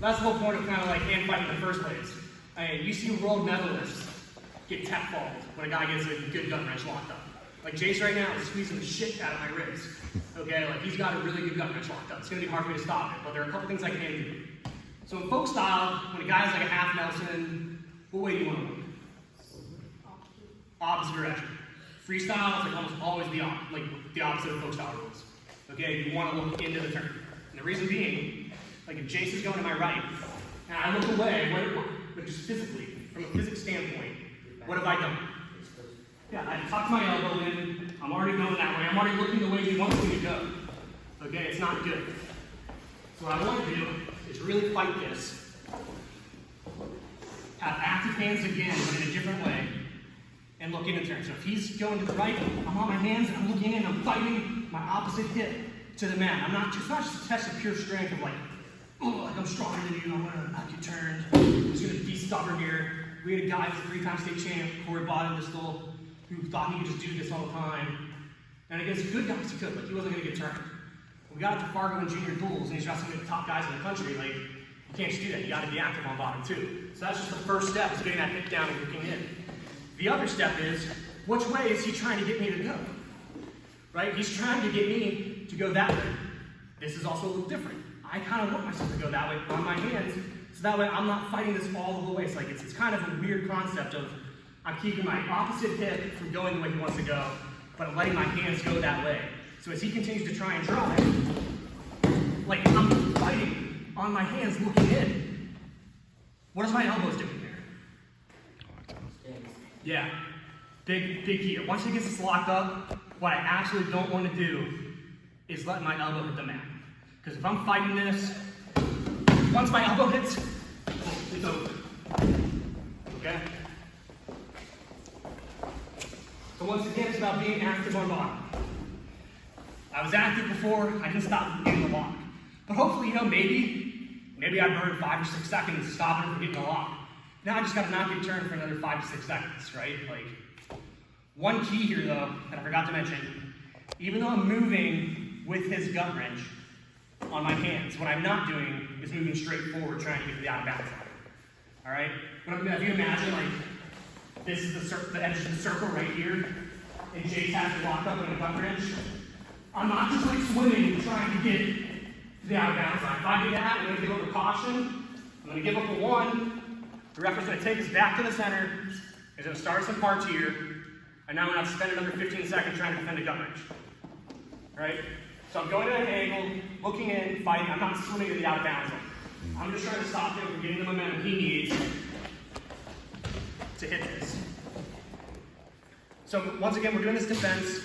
That's the whole point of kind of like hand fighting in the first place. I mean, you see world medalists get tap faulted when a guy gets a good gut wrench locked up. Like Jace right now is squeezing the shit out of my ribs. Okay, like he's got a really good gut wrench locked up. It's gonna be hard for me to stop it, but there are a couple things I can do. So in folk style, when a guy's like a half Nelson, what way do you want to move? Opposite direction. Freestyle is like almost always the opposite of folk style rules. Okay, you want to look into the turn. And the reason being, like if Jace is going to my right, and I look away, but just physically, from a physics standpoint, what have I done? Yeah, I tucked my elbow in, I'm already going that way, I'm already looking the way he wants me to go. Okay, it's not good. So what I want to do is really fight this. Have active hands again, but in a different way, and look in the turn. So if he's going to the right, I'm on my hands and I'm looking in, I'm fighting my opposite hip to the mat. It's not just a test of pure strength of like, oh, like I'm stronger than you, I'm gonna knock you turned. I'm just gonna be stubborn here. We had a guy who's a 3-time state champ, Corey Bottom Distal, who thought he could just do this all the time. And against good guys he could, like he wasn't gonna get turned. When we got to Fargo and junior duels, and he's got some of the top guys in the country, like, you can't just do that, you gotta be active on bottom too. So that's just the first step, is getting that hip down and looking in. The other step is, which way is he trying to get me to go? Right? He's trying to get me to go that way. This is also a little different. I kind of want myself to go that way on my hands, so that way I'm not fighting this all the way. It's like it's kind of a weird concept of I'm keeping my opposite hip from going the way he wants to go, but I'm letting my hands go that way. So as he continues to try and drive, like I'm fighting on my hands looking in. What is my elbows doing here? Yeah, big key here. Once he gets this locked up, what I absolutely don't want to do is let my elbow hit the mat. Because if I'm fighting this, once my elbow hits, it's over. Okay? So once again, it's about being active on bottom. I was active before, I didn't stop getting the lock. But hopefully, maybe I burned 5 or 6 seconds stopping from getting the lock. Now I just gotta not get turned for another 5 to 6 seconds, right? Like, one key here though, that I forgot to mention, even though I'm moving with his gut wrench on my hands, what I'm not doing is moving straight forward trying to get to the out of bounds line. All right? If you imagine, like, this is the edge of the circle right here, and Jace has to lock up in a gut wrench, I'm not just like swimming trying to get to the out of bounds line. If I do that, I'm gonna give up a caution, I'm gonna give up a 1, the referee's going to take us back to the center. He's going to start some parts here. And now we're going to spend another 15 seconds trying to defend a gut wrench. Right? So I'm going at an angle, looking in, fighting. I'm not swimming to the out of bounds line. I'm just trying to stop him from getting the momentum he needs to hit this. So once again, we're doing this defense.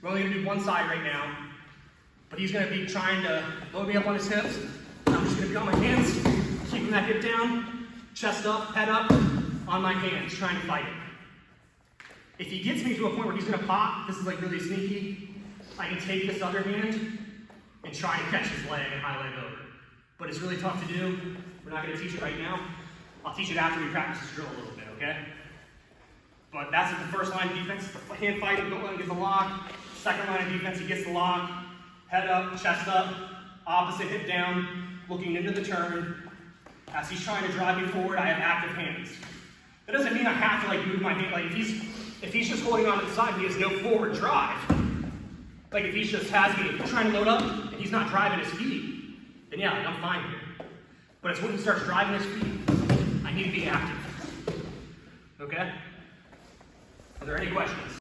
We're only going to do one side right now. But he's going to be trying to load me up on his hips. I'm just going to be on my hands, keeping that hip down. Chest up, head up, on my hands, trying to fight it. If he gets me to a point where he's gonna pop, this is like really sneaky, I can take this other hand and try and catch his leg and high leg over. But it's really tough to do. We're not gonna teach it right now. I'll teach it after we practice this drill a little bit, okay? But that's the first line of defense, the hand fighting, don't let him get the lock. Second line of defense, he gets the lock, head up, chest up, opposite hip down, looking into the turn. As he's trying to drive me forward, I have active hands. That doesn't mean I have to like move my hand. Like if he's just holding on to the side, he has no forward drive. Like if he just has me trying to load up and he's not driving his feet, then yeah, like I'm fine here. But it's when he starts driving his feet, I need to be active. Okay? Are there any questions?